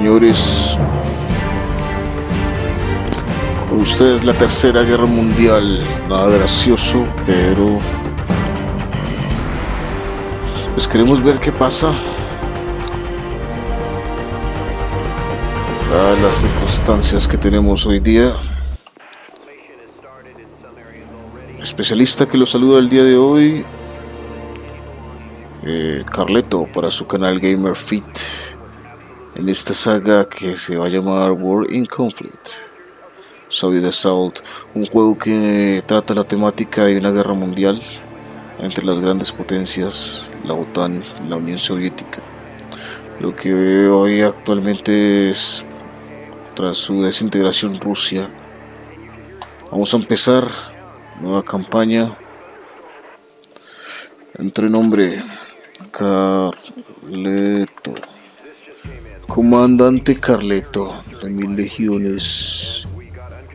señores, con ustedes la Tercera Guerra Mundial. Nada gracioso, pero pues queremos ver qué pasa. Dadas las circunstancias que tenemos hoy día. El especialista que lo saluda el día de hoy, Carleto, para su canal Gamer Fit, en esta saga que se va a llamar War in Conflict, Soviet Assault, un juego que trata la temática de una guerra mundial entre las grandes potencias, la OTAN y la Unión Soviética. Lo que hoy actualmente es, tras su desintegración, Rusia. Vamos a empezar nueva campaña. Entre nombre Carleto, comandante Carleto de 1000 legiones.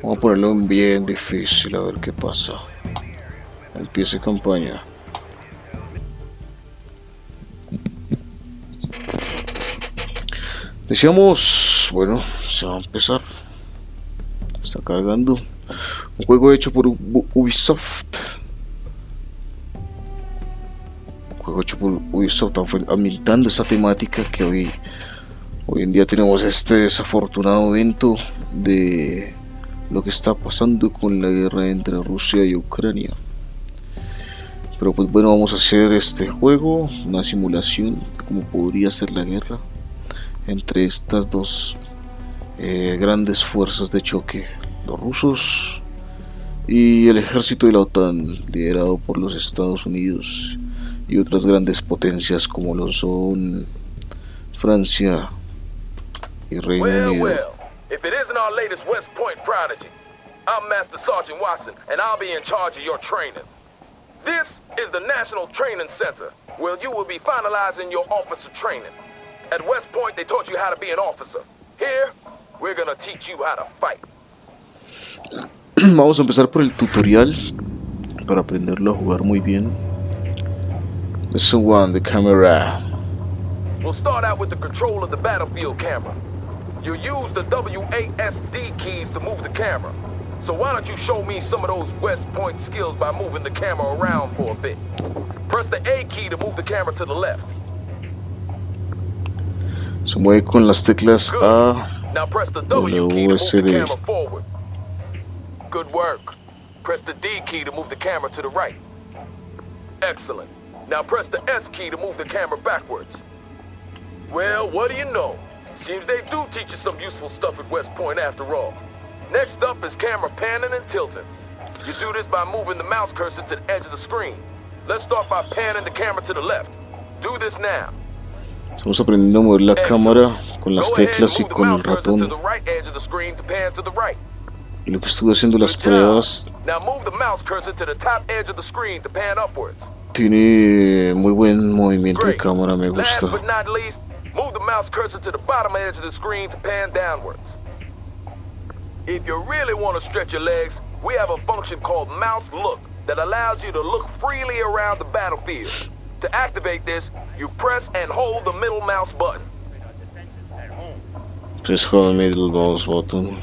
Vamos a ponerlo en bien difícil, a ver qué pasa. Empiece campaña. Decíamos, bueno, se va a empezar. Está cargando. Un juego hecho por Ubisoft. Un juego hecho por Ubisoft, ambientando esa temática que hoy en día tenemos este desafortunado evento de lo que está pasando con la guerra entre Rusia y Ucrania. Pero pues bueno, vamos a hacer este juego, una simulación de cómo podría ser la guerra entre estas dos grandes fuerzas de choque, los rusos y el ejército de la OTAN, liderado por los Estados Unidos y otras grandes potencias como lo son Francia y Reino Unido. If it isn't our latest West Point prodigy, I'm Master Sergeant Watson, and I'll be in charge of your training. This is the National Training Center, where you will be finalizing your officer training. At West Point, they taught you how to be an officer. Here, we're gonna teach you how to fight. Vamos a empezar por el tutorial para aprenderlo a jugar muy bien. Lesson 1, the camera. We'll start out with the control of the battlefield camera. You use the WASD keys to move the camera. So why don't you show me some of those West Point skills by moving the camera around for a bit. Press the A key to move the camera to the left. Se mueve con las teclas A, now press the W key to move the WSD. camera forward. Good work. Press the D key to move the camera to the right. Excellent. Now press the S key to move the camera backwards. Well, what do you know? Seems they do teach you some useful stuff at West Point after all. Next up is camera panning and tilting. You do this by moving the mouse cursor to the edge of the screen. Let's start by panning the camera to the left. Do this now. Estamos aprendiendo a mover la cámara con las teclas y con el ratón. Y lo que estuve haciendo las pruebas, tiene muy buen movimiento de cámara, me gusta. Move the mouse cursor to the bottom edge of the screen to pan downwards. If you really want to stretch your legs, we have a function called Mouse Look that allows you to look freely around the battlefield. To activate this, you press and hold the middle mouse button. Press hold the middle mouse button.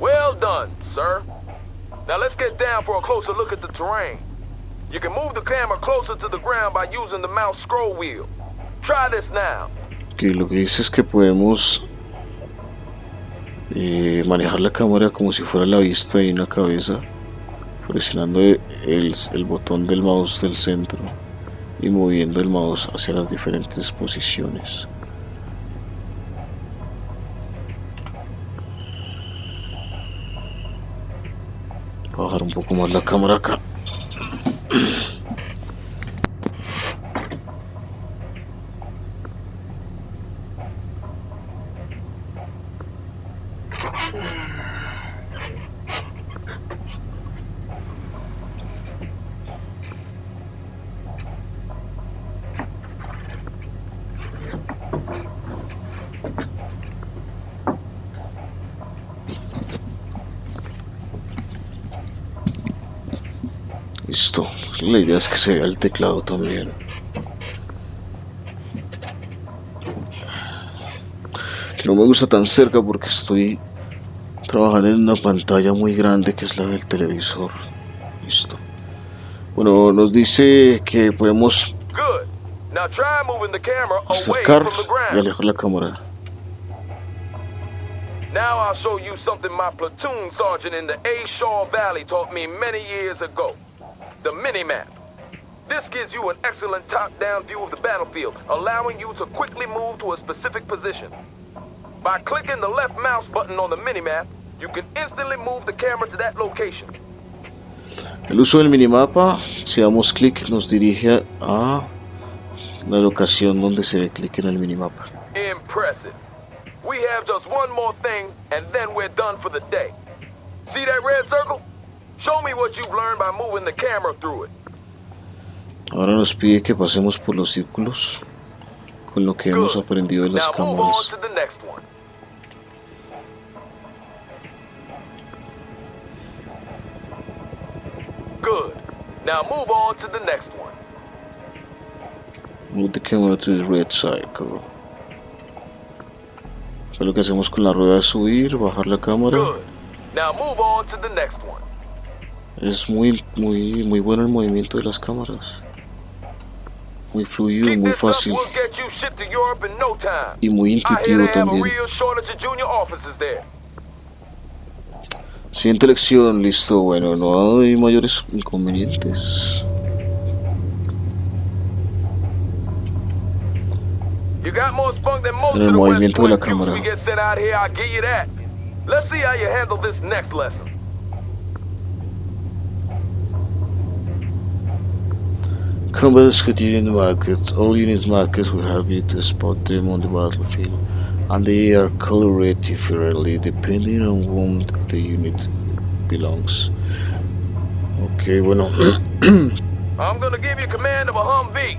Well done, sir. Now let's get down for a closer look at the terrain. You can move the camera closer to the ground by using the mouse scroll wheel. Try this now. Okay, lo que dice es que podemos manejar la cámara como si fuera la vista y una cabeza, presionando el botón del mouse del centro y moviendo el mouse hacia las diferentes posiciones. Voy a bajar un poco más la cámara acá. Listo, la idea es que se vea el teclado también. No me gusta tan cerca porque estoy trabajando en una pantalla muy grande que es la del televisor. Listo. Bueno, nos dice que podemos Good. Now try moving the camera away acercar from the y ground. alejar la cámara. Now I'll show you something my platoon sergeant in the A. Shaw Valley taught me many years ago. The mini-map. This gives you an excellent top-down view of the battlefield, allowing you to quickly move to a specific position. By clicking the left mouse button on the minimap, you can instantly move the camera to that location. El uso del minimapa, si damos clic, nos dirige a la locación donde se ve clic en el minimapa. Impressive. We have just one more thing, and then we're done for the day. See that red circle? Show me what you've learned by moving the camera through it. Ahora nos pide que pasemos por los círculos con lo que hemos aprendido de las Now move on cámaras. to the next one. Good. Now move on to the next one. Move the camera to the red circle. Eso es lo que hacemos con la rueda de subir, bajar la cámara. Good. Now move on to the next one. Es muy bueno el movimiento de las cámaras. Muy fluido, Keep muy this up, fácil we'll get you shipped to Europe in no time. y muy I hear intuitivo they have a también. real shortage of junior officers there. Siguiente lección, listo, bueno, no hay mayores inconvenientes. You got more spunk than most En of el the West movimiento de la Point views cámara. we get sent out here, I'll give you that. Let's see how you handle this next lesson. Combat criterion markers. All units markers will help you to spot them on the battlefield, and they are colored differently depending on whom the unit belongs. Ok, bueno. I'm gonna give you command of a Humvee.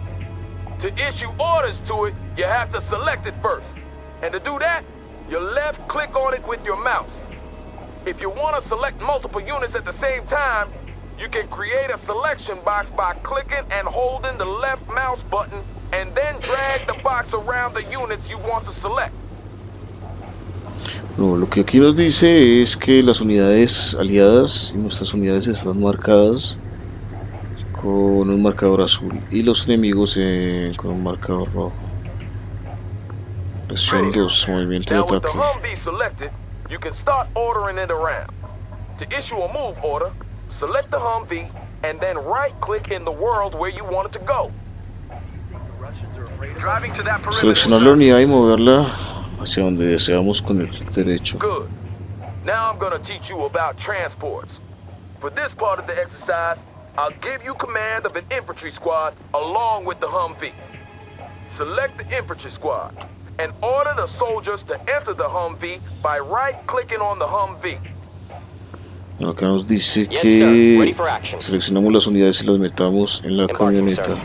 To issue orders to it, you have to select it first. And to do that, you left click on it with your mouse. If you want to select multiple units at the same time, you can create a selection box by clicking and holding the left mouse button and then drag the box around the units you want to select. No, lo que aquí nos dice es que las unidades aliadas y nuestras unidades están marcadas con un marcador azul y los enemigos con un marcador rojo. Presión 2, movimiento de Now with the ataque. Humvee selected, you can start ordering it around. To issue a move order, select the Humvee and then right-click in the world where you want it to go. Driving to that perimeter. Seleccionar la unidad y moverla hacia donde deseamos con el clic derecho. Good. Now I'm gonna teach you about transports. For this part of the exercise, I'll give you command of an infantry squad along with the Humvee. Select the infantry squad and order the soldiers to enter the Humvee by right-clicking on the Humvee. Bueno, acá nos dice Yes, que sir. Ready for action. seleccionamos las unidades y las metamos en la camioneta. sir.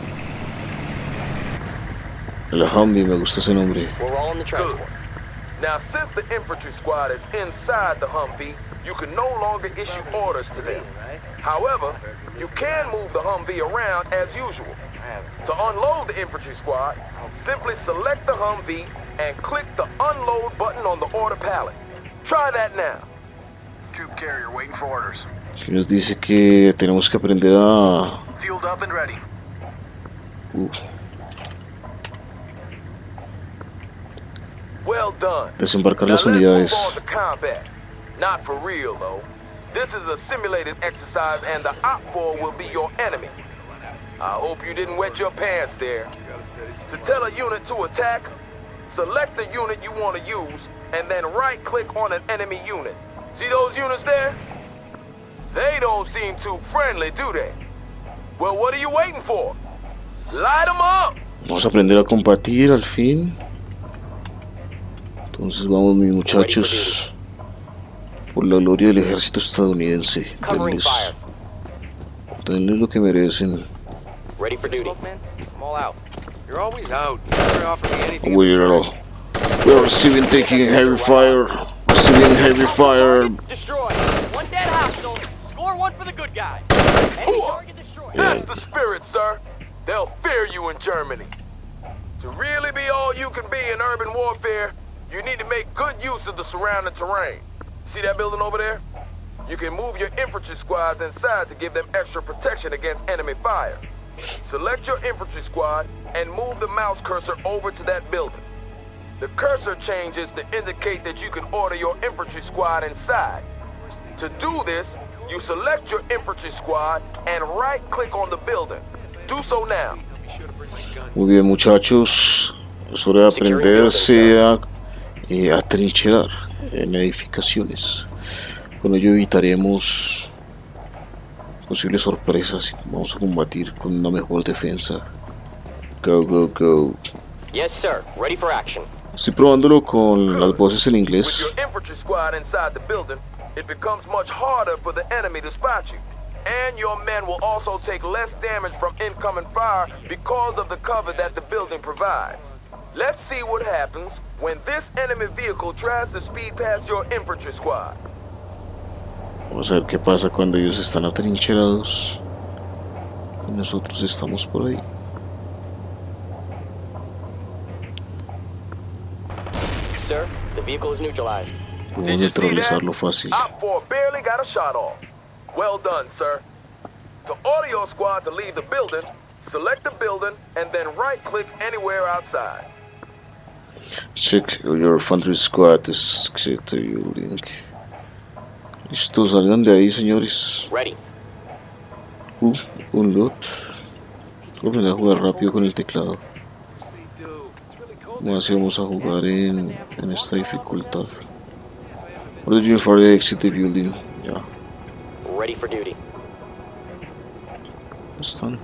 El Humvee, me gusta ese nombre. We're all in the Good. transport. Now, since the infantry squad is inside the Humvee, you can no longer issue orders to them. However, you can move the Humvee around as usual. To unload the infantry squad, simply select the Humvee and click the unload button on the order pallet. Try that now. Troop carrier waiting for orders. Aquí nos dice que tenemos que aprender a Fueled up and ready. Well done. desembarcar Now las let's move unidades. on to combat. Not for real, though. This is a simulated exercise and the OPFOR will be your enemy. I hope you didn't wet your pants there. To tell a unit to attack, select the unit you want to use and then right-click on an enemy unit. See those units there? They don't seem too friendly, do they? Well, what are you waiting for? Light them up! Vamos a aprender a combatir al fin. Entonces vamos, mis muchachos, por la gloria del ejército estadounidense. Covering Denles, fire. denles lo que merecen. Ready for duty. Man, I'm all out. You're always out. You never offer me anything. in We're return. receiving taking heavy fire. Receiving heavy fire. Destroyed. One dead hostile. Score one for the good guys. Any target destroyed. That's the spirit, sir. They'll fear you in Germany. To really be all you can be in urban warfare, you need to make good use of the surrounding terrain. See that building over there? You can move your infantry squads inside to give them extra protection against enemy fire. Select your infantry squad and move the mouse cursor over to that building. The cursor changes to indicate that you can order your infantry squad inside. To do this, you select your infantry squad and right-click on the building. Do so now. Muy bien, muchachos, es hora de aprenderse a atrincherar en edificaciones. Con ello evitaremos posibles sorpresas y vamos a combatir con una mejor defensa. Go, go, go. Yes, sir. Ready for action. Estoy probándolo con las voces en With inglés. your infantry squad inside the building, it becomes much harder for the enemy to spot you. And your men will also take less damage from incoming fire because of the cover that the building provides. Let's see what happens when this enemy vehicle tries to speed past your infantry squad. Vamos a ver qué pasa cuando ellos están atrincherados y nosotros estamos por ahí. Sir, the vehicle is neutralized. Podemos Did you see that? neutralizarlo fácil. Op 4 barely got a shot off. Well done, sir. To order your squad to leave the building, select the building and then right-click anywhere outside. Check your infantry squad is exit building. Listo, salgan de ahí, señores. Ready. Un lot. Voy a aprender a jugar rápido con el teclado. Más vamos a jugar en esta dificultad. Order your infantry exit the building. Ya, Ready for duty. están.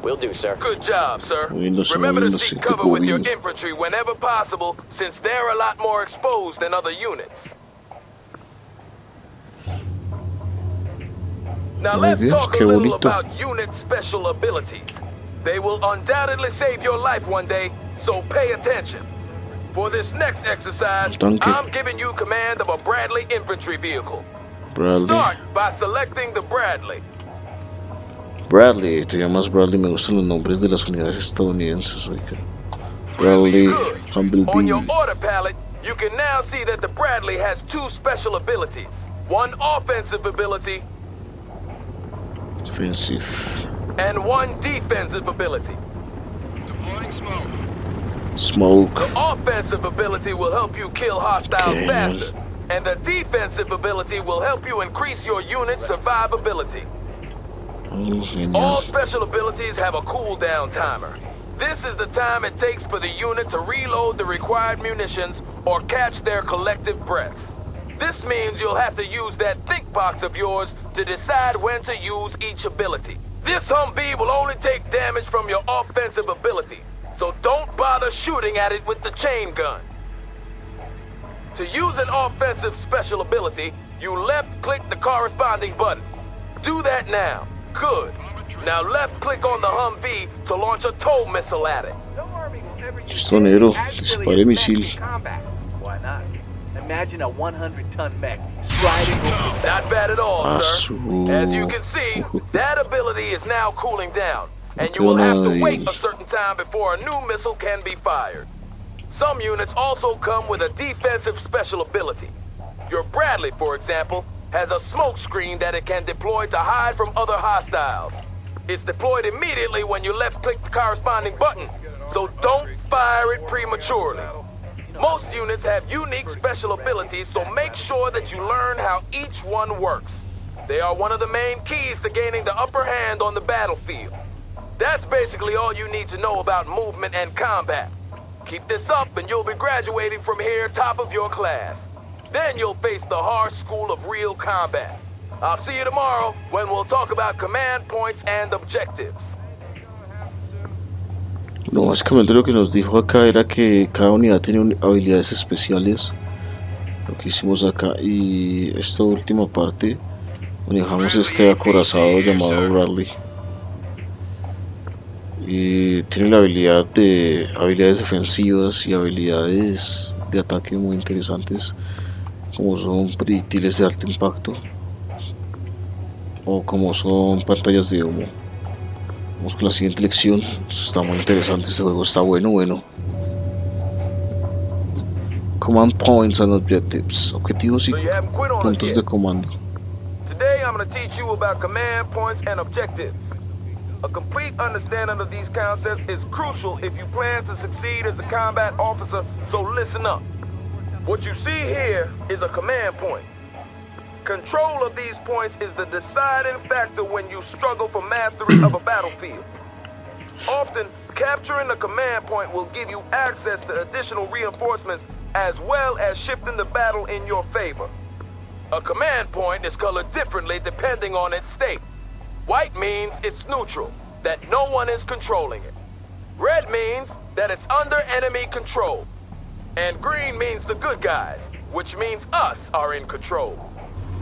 Will do, sir. Good job, sir. Moviéndose, Remember to moviéndose, seek cover with your moviendo. infantry whenever possible, since they're a lot more exposed than other units. Now Muy let's bien, talk a qué little bonito. about unit special abilities. They will undoubtedly save your life one day, so pay attention. For this next exercise, Danke. I'm giving you command of a Bradley infantry vehicle. Bradley. Start by selecting the Bradley. Bradley, te llamas Bradley, me gustan los nombres de las unidades estadounidenses, oiga. Bradley, Good. On Humblebee. your order palette, you can now see that the Bradley has two special abilities. One offensive ability Offensive. and one defensive ability. Smoke. The offensive ability will help you kill hostiles Okay. faster, and the defensive ability will help you increase your unit's survivability. Oh, All genial. special abilities have a cooldown timer. This is the time it takes for the unit to reload the required munitions or catch their collective breaths. This means you'll have to use that think box of yours to decide when to use each ability. This Humvee will only take damage from your offensive ability, so don't bother shooting at it with the chain gun. To use an offensive special ability, you left-click the corresponding button. Do that now. Good. Now left-click on the Humvee to launch a tow missile at it. Listo, negro. Dispare misil. Why not? Imagine a 100-ton mech striding over the Not bad at all, sir. Asu. As you can see, that ability is now cooling down, and you No will have quedó to nada wait de a certain time before a new missile can be fired. Some units also come with a defensive special ability. Your Bradley, for example, has a smoke screen that it can deploy to hide from other hostiles. It's deployed immediately when you left-click the corresponding button, so don't fire it prematurely. Most units have unique special abilities, so make sure that you learn how each one works. They are one of the main keys to gaining the upper hand on the battlefield. That's basically all you need to know about movement and combat. Keep this up and you'll be graduating from here top of your class. Then you'll face the harsh school of real combat. I'll see you tomorrow when we'll talk about command points and objectives. No, básicamente lo que nos dijo acá era que cada unidad tiene habilidades especiales. Lo que hicimos acá. Y esta última parte, manejamos este acorazado llamado Bradley. Y tiene la habilidad de habilidades defensivas y habilidades de ataque muy interesantes, como son proyectiles de alto impacto o como son pantallas de humo. Vamos con la siguiente lección. Esto está muy interesante, este juego está bueno. Command points and objectives. Objetivos y So you haven't quit on us puntos de yet. comando. Today I'm going to teach you about command points and objectives. A complete understanding of these concepts is crucial if you plan to succeed as a combat officer, so listen up. What you see here is a command point. Control of these points is the deciding factor when you struggle for mastery of a battlefield. Often, capturing a command point will give you access to additional reinforcements as well as shifting the battle in your favor. A command point is colored differently depending on its state. White means it's neutral, that no one is controlling it. Red means that it's under enemy control. And green means the good guys, which means us are in control.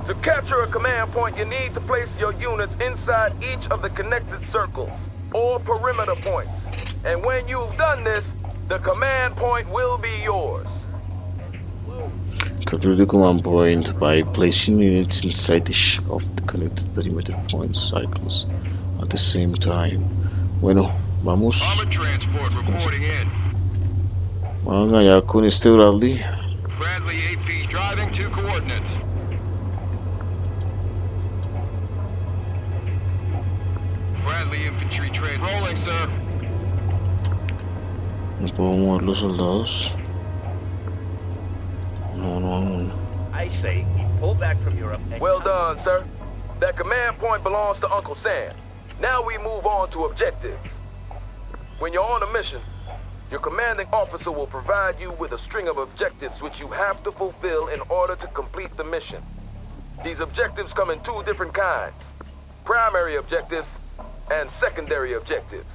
To capture a command point, you need to place your units inside each of the connected circles, or perimeter points. And when you've done this, the command point will be yours. Capture the command point by placing units inside each of the connected perimeter points cycles at the same time. Bueno, vamos. Armored transport reporting in. Van allá con este Bradley. Bradley AP driving to coordinates. Bradley infantry train rolling, sir. No puedo mover los soldados. No. I say, pull back from Europe and Well done, sir. That command point belongs to Uncle Sam. Now we move on to objectives. When you're on a mission, your commanding officer will provide you with a string of objectives which you have to fulfill in order to complete the mission. These objectives come in two different kinds: primary objectives and secondary objectives.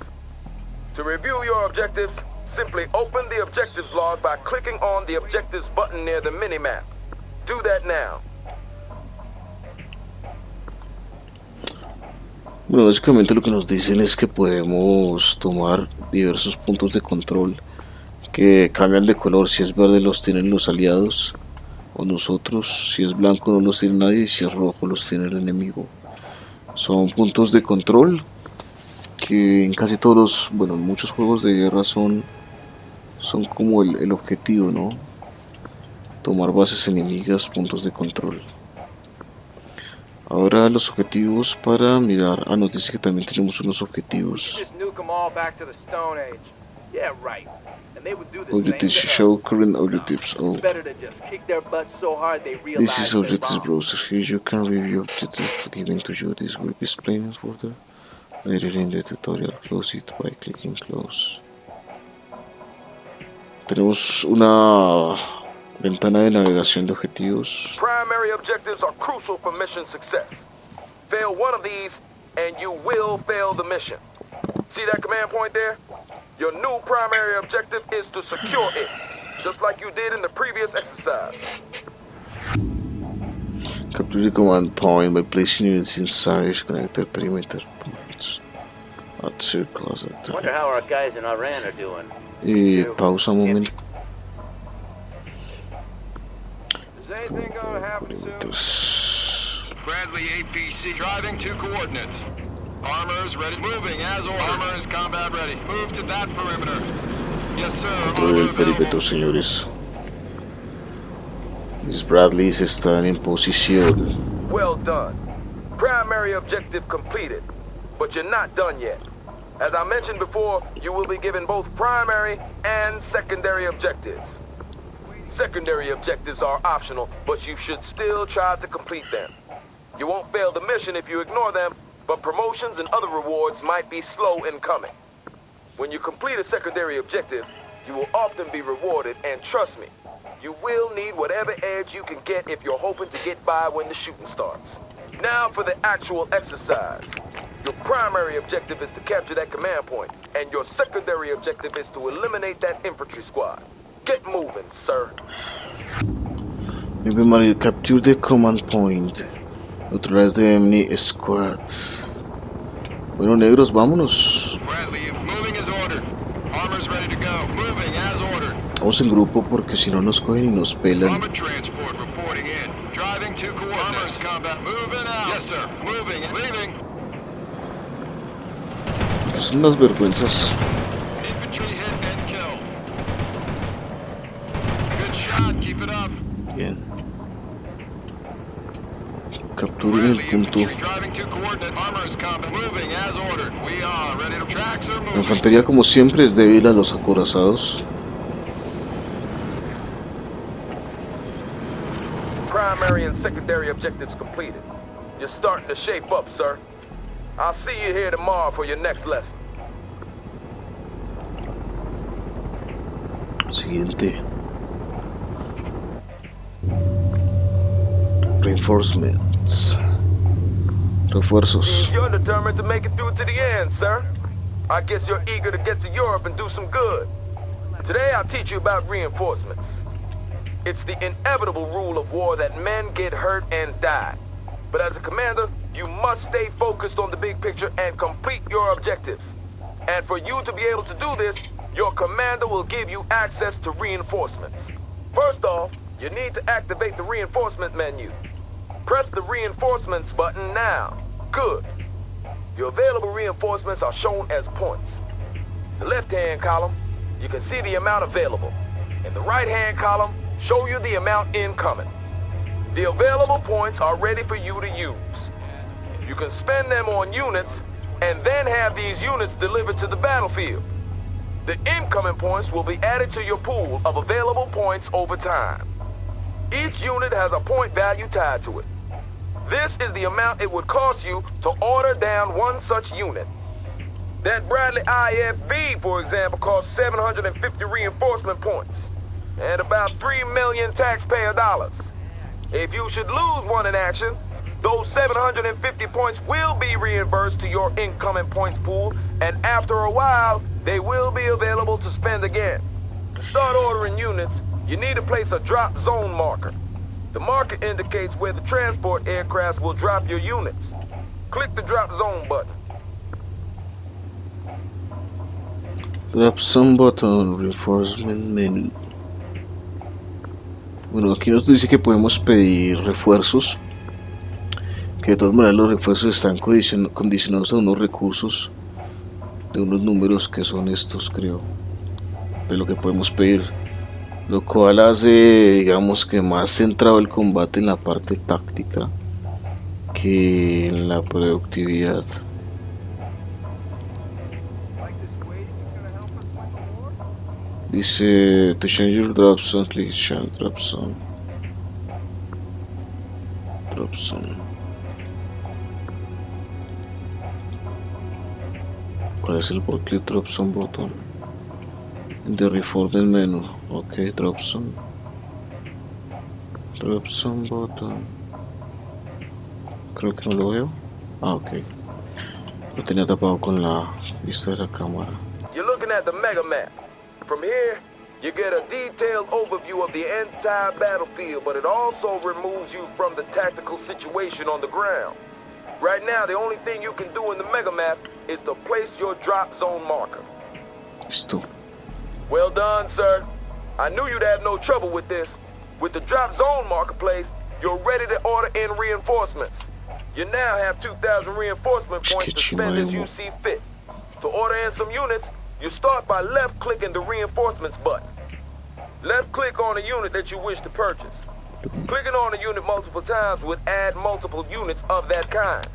To review your objectives, simply open the objectives log by clicking on the objectives button near the minimap. Do that now. Bueno, básicamente lo que nos dicen es que podemos tomar diversos puntos de control que cambian de color. Si es verde los tienen los aliados o nosotros, si es blanco no los tiene nadie y si es rojo los tiene el enemigo. Son puntos de control que en casi todos los, bueno, en muchos juegos de guerra son como el objetivo, ¿no? Tomar bases enemigas, puntos de control. Ahora los objetivos para mirar. Ah, nos dice que también tenemos unos objetivos. just nuke them all back to the Stone Age. Yeah, right. And they would do the same Objectives to us. show current objectives. Oh, It's better to just kick their butts so hard they realize this is they're objectives wrong. browser. Here you can review objectives given to you. This will be explained further later in the tutorial. Close it by clicking close. Tenemos una ventana de navegación de objetivos. Primary objectives are crucial for mission success. Fail one of these, and you will fail the mission. See that command point there? Your new primary objective is to secure it, just like you did in the previous exercise. Capture the command point by placing units inside connected perimeter points at circles at time. Wonder how our guys in Iran are doing. Pausa un momento. Is anything gonna happen soon? Entonces, Bradley APC driving to coordinates. Armors ready. Moving as ordered. Armors combat ready. Move to that perimeter. Yes, sir. todo el perímetro, señores. Mis Bradleys están en posición. Well done. Primary objective completed, but you're not done yet. As I mentioned before, you will be given both primary and secondary objectives. Secondary objectives are optional, but you should still try to complete them. You won't fail the mission if you ignore them, but promotions and other rewards might be slow in coming. When you complete a secondary objective, you will often be rewarded, and trust me, you will need whatever edge you can get if you're hoping to get by when the shooting starts. Now for the actual exercise. Your primary objective is to capture that command point, and your secondary objective is to eliminate that infantry squad. Get moving, sir. Maybe Mario, capture the command point. Neutralize the enemy squad. Bueno, negros, vámonos. Bradley, moving as ordered. Armor's ready to go. Moving as ordered. Vamos en grupo porque si no nos cogen y nos pelan. Armored transport reporting in. Driving to coordinates. Armor's combat. Moving out. Yes, sir. Moving and leaving. Que son las vergüenzas. Infantry hit and kill. Good shot, Keep it up. Bien. Capturen el punto. Driving to coordinate. Armor's coming. Moving as ordered. We are ready to track, sir. La infantería, como siempre, es débil a los acorazados. Primary and secondary objectives completed. You're starting to shape up, sir. I'll see you here tomorrow for your next lesson. Siguiente. Reinforcements. Refuerzos. You're determined to make it through to the end, sir. I guess you're eager to get to Europe and do some good. Today I'll teach you about reinforcements. It's the inevitable rule of war that men get hurt and die. But as a commander, you must stay focused on the big picture and complete your objectives. And for you to be able to do this, your commander will give you access to reinforcements. First off, you need to activate the reinforcement menu. Press the reinforcements button now. Good. Your available reinforcements are shown as points. The left-hand column, you can see the amount available. In the right-hand column, show you the amount incoming. The available points are ready for you to use. You can spend them on units and then have these units delivered to the battlefield. The incoming points will be added to your pool of available points over time. Each unit has a point value tied to it. This is the amount it would cost you to order down one such unit. That Bradley IFV, for example, costs 750 reinforcement points and about 3 million taxpayer dollars. If you should lose one in action, those 750 points will be reimbursed to your incoming points pool, and after a while, they will be available to spend again. To start ordering units, you need to place a drop zone marker. The marker indicates where the transport aircraft will drop your units. Click the drop zone button. Drop some button, reinforcement menu. Bueno, aquí nos dice que podemos pedir refuerzos, que de todas maneras los refuerzos están condicionados a unos recursos de unos números que son estos, creo, de lo que podemos pedir, lo cual hace, digamos, que más centrado el combate en la parte táctica que en la productividad. Dice, to change your drop zone, click change drop zone. Drop zone. ¿Cuál es el bot? Click drop zone button. In the reinforcement menu. Ok, drop zone. Drop zone button. Creo que no lo veo. Ah, ok. Lo tenía tapado con la vista de la cámara. You're looking at the mega map. From here, you get a detailed overview of the entire battlefield, but it also removes you from the tactical situation on the ground. Right now, the only thing you can do in the mega map is to place your drop zone marker. Listo. Well done, sir. I knew you'd have no trouble with this. With the drop zone marker placed, you're ready to order in reinforcements. You now have 2,000 reinforcement points to spend as you see fit. To order in some units, you start by left-clicking the reinforcements button. Left-click on a unit that you wish to purchase. Clicking on a unit multiple times would add multiple units of that kind.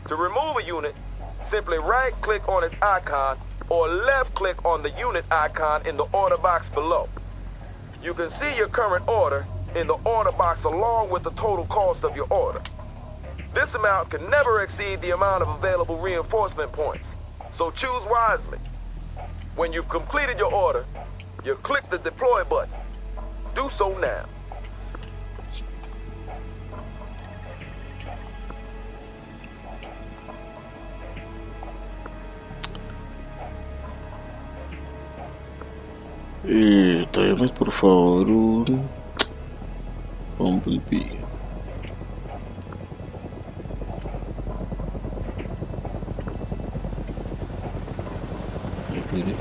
To remove a unit, simply right-click on its icon or left-click on the unit icon in the order box below. You can see your current order in the order box along with the total cost of your order. This amount can never exceed the amount of available reinforcement points, so choose wisely. When you've completed your order, you click the deploy button. Do so now. Tráeme por favor un Bumblebee. Mire.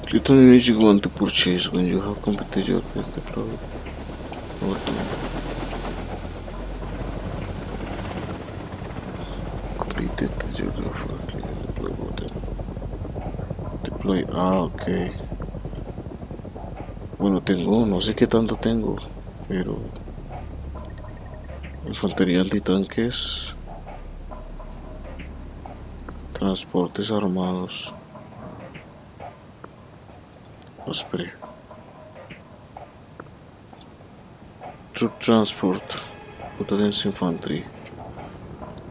Click on the image you want to purchase when you have completed your first deploy. Completed your deploy button. deploy. Ah, ok. Bueno, tengo, no sé qué tanto tengo, pero infantería antitanques, transportes armados. No, espere. Troop transport, Potence Infantry,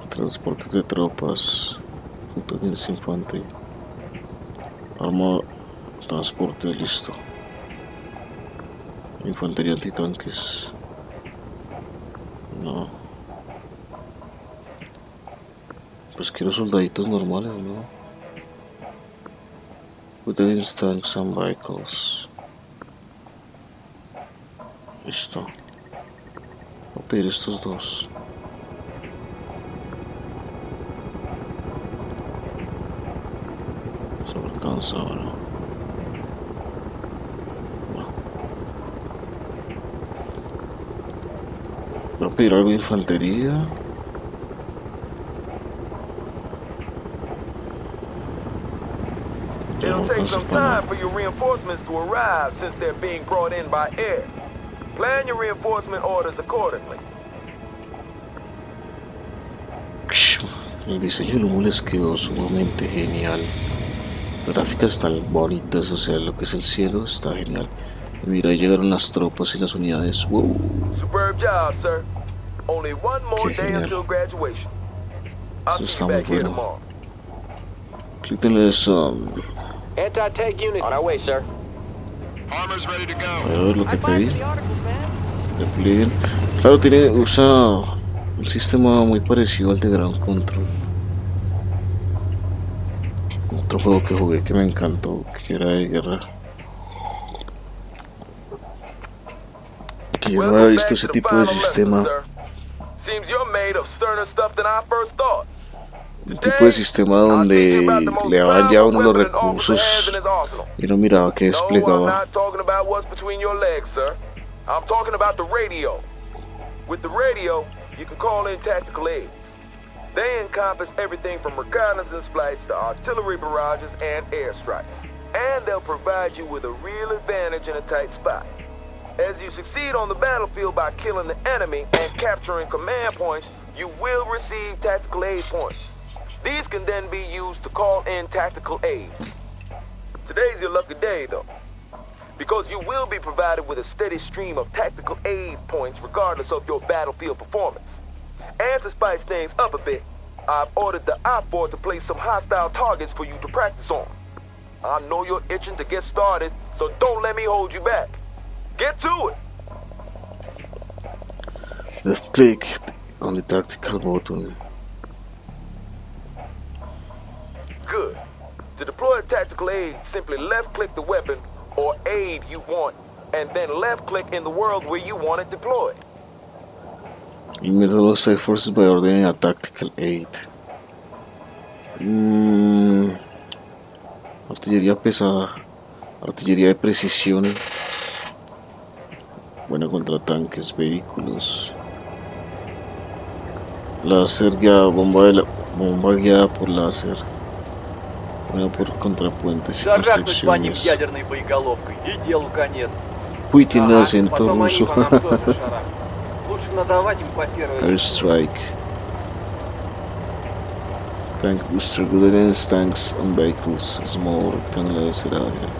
transportes de tropas, Potence Infantry, arma, transporte, listo. Infantería antitanques. No. Pues quiero soldaditos normales, ¿no? Potence tanks and vehicles. Listo. Voy a pedir estos dos. Se me alcanza ahora. No. Voy a pedir algo de infantería. It'll take some time for your reinforcements to arrive since they're being brought in by air. Plan your reinforcement orders accordingly. El diseño del humo les quedó sumamente genial. Las gráficas están bonitas, o sea, lo que es el cielo está genial. Y mira, ahí llegaron las tropas y las unidades. Wow. Superb job, sir. Only one more Qué day genial. until graduation. I'll Eso see está you muy back here bueno. tomorrow. Clíquenles Anti-tank unit on our way, sir. Armor's ready to go. a ver lo que I te find di. the articles, man. Despliegue. Claro, usa un sistema muy parecido al de Ground Control. Otro juego que jugué que me encantó, que era de guerra. Que yo no había visto ese tipo de sistema. Seems you're made of sterner stuff than I first thought. Un tipo de sistema donde le daban ya a uno los recursos y no miraba que No, I'm desplegaba. not talking about what's between your legs, sir. I'm talking about the radio. With the radio, you can call in tactical aids. They encompass everything from reconnaissance flights to artillery barrages and airstrikes. And they'll provide you with a real advantage in a tight spot. As you succeed on the battlefield by killing the enemy and capturing command points, you will receive tactical aid points. These can then be used to call in tactical aids. Today's your lucky day, though, because you will be provided with a steady stream of tactical aid points regardless of your battlefield performance. And to spice things up a bit, I've ordered the I-4 to place some hostile targets for you to practice on. I know you're itching to get started, so don't let me hold you back. Get to it! Left click on the tactical button. Good. To deploy a tactical aid, simply left-click the weapon or aid you want, and then left-click in the world where you want it deployed. Limit los efforts by ordering a tactical aid. Artillería pesada, artillería de precisión, buena contra tanques, vehículos, láser guiada, bomba guiada por láser, buena por contrapuentes y Шарахнуть по ним construcciones. ядерной боеголовкой, и делу конец. Uy, tiene Ага, acento потом они ruso. по нам тоже шарахнут. Лучше надавать им по первой линии. Airstrike. Tank booster, good against tanks and vehicles, small rectangular laser area.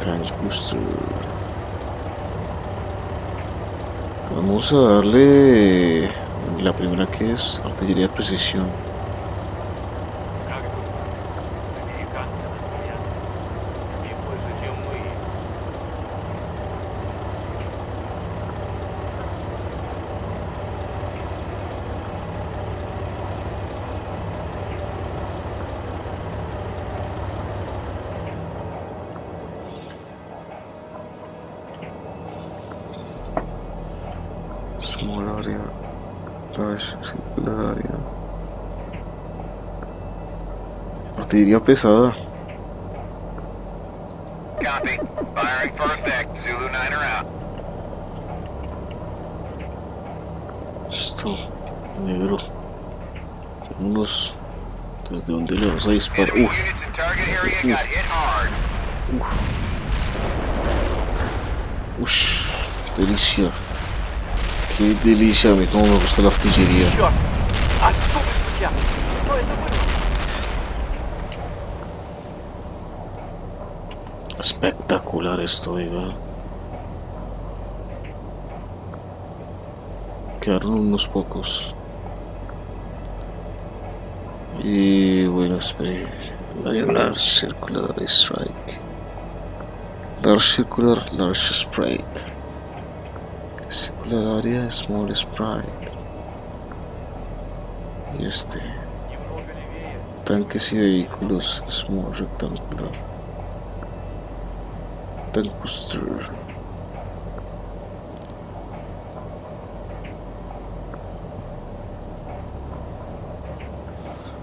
Tank booster. Vamos a darle la primera, que es artillería de precisión. Как тут? Американцы нас стоят. Их больше, чем мы. Small area. Rush, circular area. Artillería pesada. Copy. Firing for effect. Zulu 9 are out. Esto, negro. Unos ¿Desde dónde le vas a disparar? Enemy units in target area got hit hard. Ush, delicia. Qué delicia, a mí cómo me gusta la artillería. Черт! А что вы сейчас? Что это было? Espectacular esto, oiga. Quedaron unos pocos. Y bueno, espere. Large circular strike. Large circular, large sprite. Circular area, small sprite. Y este. Немного левее. Tanques y vehículos, small rectangular. Tank booster.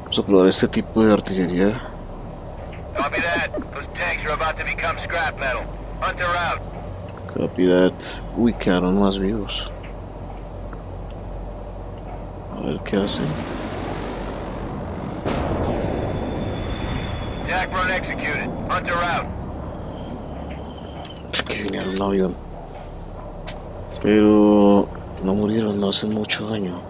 Vamos a probar este tipo de artillería. Copy that. Those tanks are about to become scrap metal. Hunter out. Copy that. Uy, quedaron más vivos. A ver qué hacen. Attack run executed. Hunter out. Que vinieron un avión. Pero no murieron, no hacen mucho daño.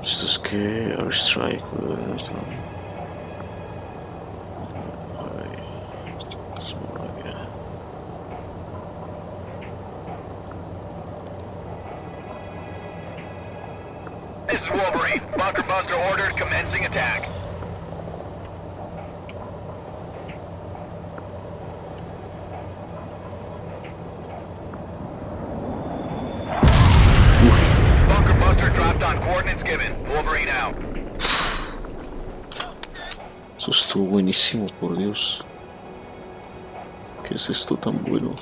Esto es que airstrike. This is Wolverine. Bunker Buster ordered, commencing attack. Bunker Buster dropped on coordinates given. Wolverine out. Eso estuvo buenísimo, por Dios. ¿Qué es esto tan bueno?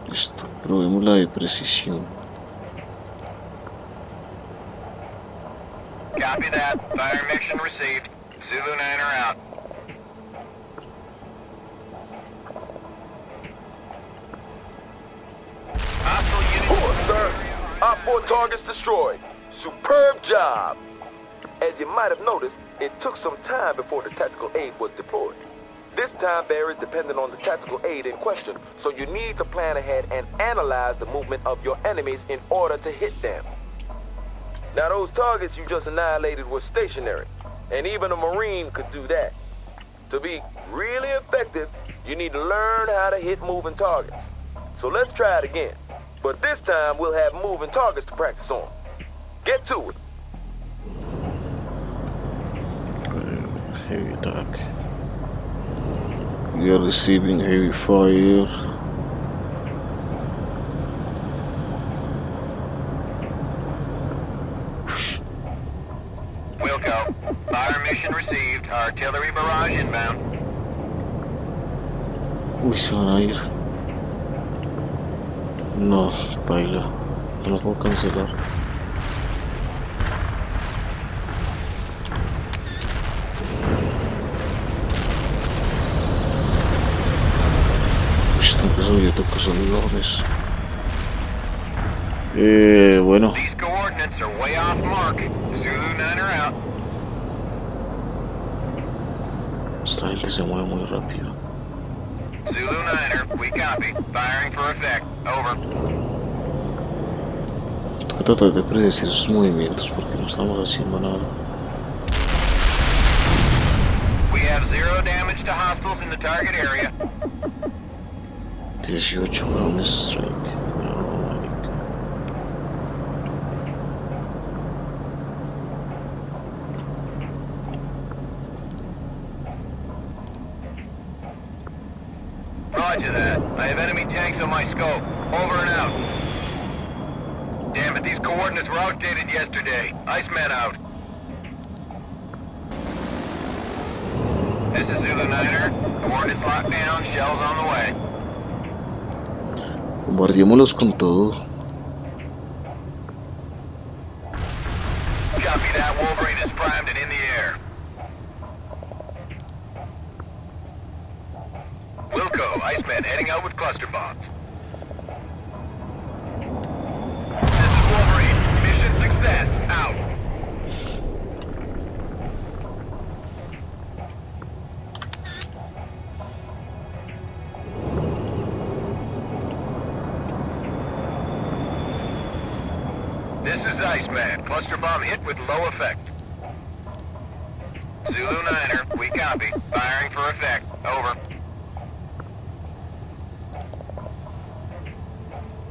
Listo, probemos la de precisión. Copy that. Fire mission received. Zulu 9 are out. Hostile units. Poor, sir. Op 4 targets destroyed. Superb job. As you might have noticed, it took some time before the tactical aid was deployed. This time varies depending on the tactical aid in question, so you need to plan ahead and analyze the movement of your enemies in order to hit them. Now those targets you just annihilated were stationary, and even a Marine could do that. To be really effective, you need to learn how to hit moving targets. So let's try it again, but this time we'll have moving targets to practice on. Get to it. Heavy attack. We are receiving heavy fire. Wilco. Fire mission received. Artillery barrage inbound. Uy, se van a ir. No, baila. No lo puedo cancelar. Yo toco son enormes. Bueno. These coordinates are way off mark. Zulu 9 are out. Esta gente se mueve muy rápido. Zulu 9er, we copy. Firing for effect. Over. Tengo que tratar de predecir sus movimientos porque no estamos haciendo nada. We have 0 damage to hostiles in the target area. 18 ground strike. No, marica. Roger that. I have enemy tanks on my scope. Over and out. Damn it, these coordinates were outdated yesterday. Iceman out. This is Zulu 9er. Coordinates locked down. Shells on the way. Bombardeémoslos con todo. Copy that. Wolverine is primed and in the air. Wilco, Iceman heading out with cluster bombs. This is Iceman. Cluster bomb hit with low effect. Zulu Niner, we copy. Firing for effect. Over.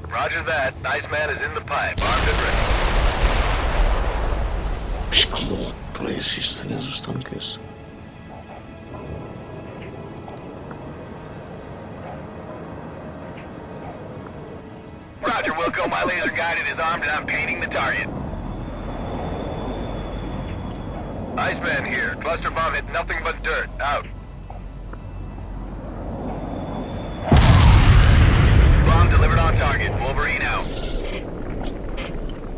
Roger that. Iceman is in the pipe. Armed and ready. ¿Cómo resisten esos tanques? Roger, Wilco. My laser guided is armed and I'm painting the target. Iceman here. Cluster bomb hit nothing but dirt. Out. Bomb delivered on target. Wolverine out.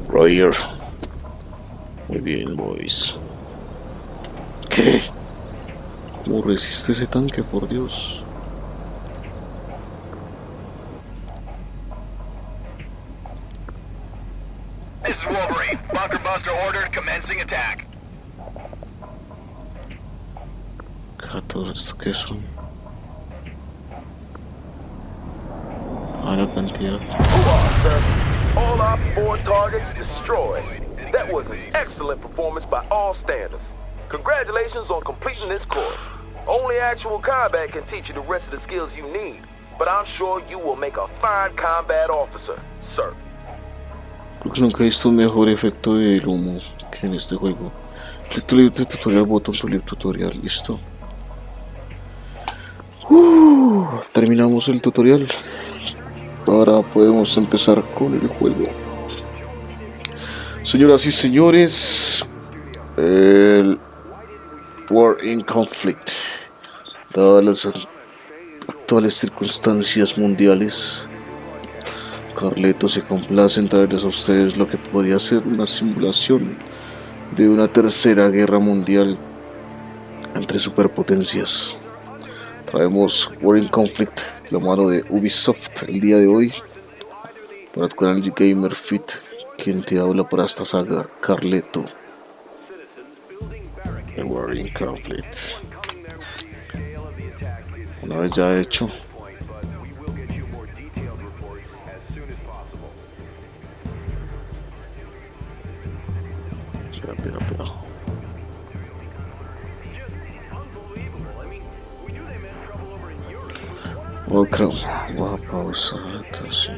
Roger. Muy bien, boys. ¿Qué? ¿Cómo resiste ese tanque, por Dios? This is Wolverine. Bunker Buster ordered. Commencing attack. Gatos, ¿esto qué son? A la cantidad. Hoorah, sir. All our 4 targets destroyed. That was an excellent performance by all standards. Congratulations on completing this course. Only actual combat can teach you the rest of the skills you need, but I'm sure you will make a fine combat officer, sir. Creo que nunca he visto un mejor efecto del humo que en este juego. Clic to leave tutorial, botón to leave tutorial, listo. Terminamos el tutorial. Ahora podemos empezar con el juego. Señoras y señores, el War in Conflict. Dadas las actuales circunstancias mundiales, Carleto se complace en traerles a ustedes lo que podría ser una simulación de una tercera guerra mundial entre superpotencias. Traemos War in Conflict, la mano de Ubisoft, el día de hoy, para tu canal de Gamer Fit. Quien te habla para esta saga, Carleto. The War in Conflict. Una vez ya hecho, espera. Oh, creo. Voy a pausar casi.